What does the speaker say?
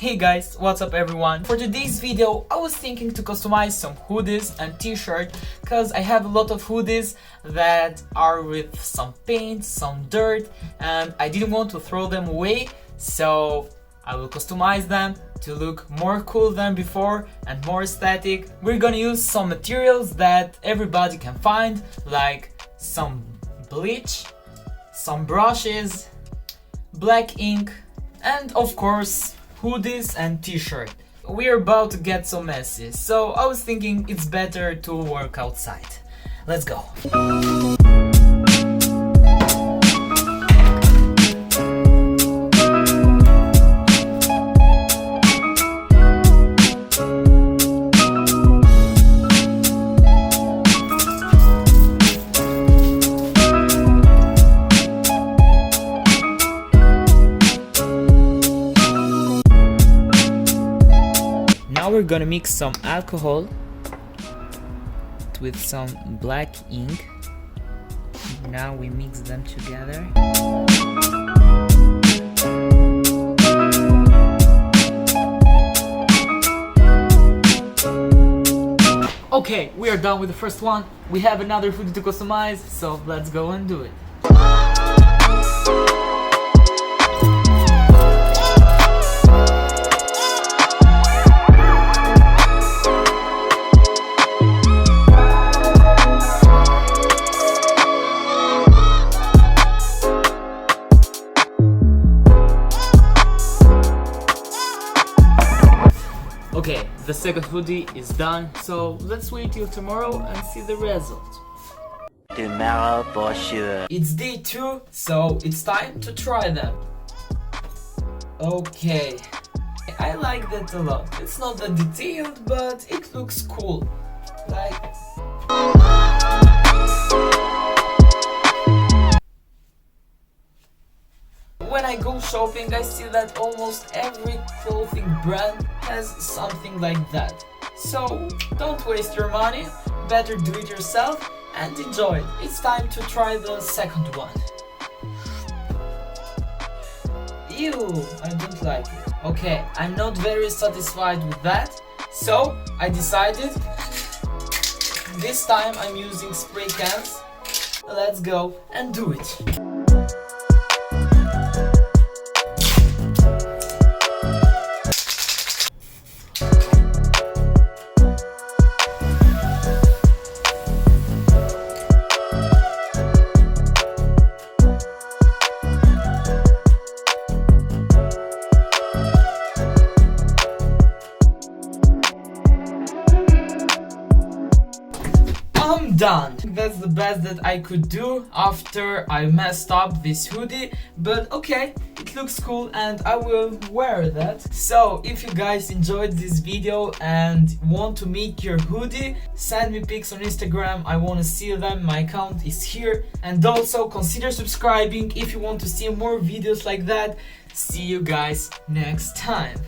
Hey guys, what's up everyone? For today's video, I was thinking to customize some hoodies and t-shirt because I have a lot of hoodies that are with some paint, some dirt, and I didn't want to throw them away, so I will customize them to look more cool than before and more aesthetic. We're gonna use some materials that everybody can find, like some bleach, some brushes, black ink, and of course hoodies and t-shirt. We're about to get so messy, so I was thinking it's better to work outside. Let's go. Now we're gonna mix some alcohol with some black ink. Now we mix them together. Okay, we are done with the first one. We have another hoodie to customize, so let's go and do it. Okay, the second hoodie is done, so let's wait till tomorrow and see the result. Tomorrow for sure. It's day 2, so it's time to try them. Okay, I like that a lot. It's not that detailed, but it looks cool. Like... When I go shopping, I see that almost every clothing brand has something like that. So don't waste your money, better do it yourself and enjoy it. It's time to try the second one. Ew, I don't like it. Okay, I'm not very satisfied with that, so I decided this time I'm using spray cans. Let's go and do it. I'm done. That's the best that I could do after I messed up this hoodie, but okay, it looks cool and I will wear that. So if you guys enjoyed this video and want to make your hoodie, send me pics on Instagram. I want to see them. My account is here, and also consider subscribing if you want to see more videos like that. See you guys next time.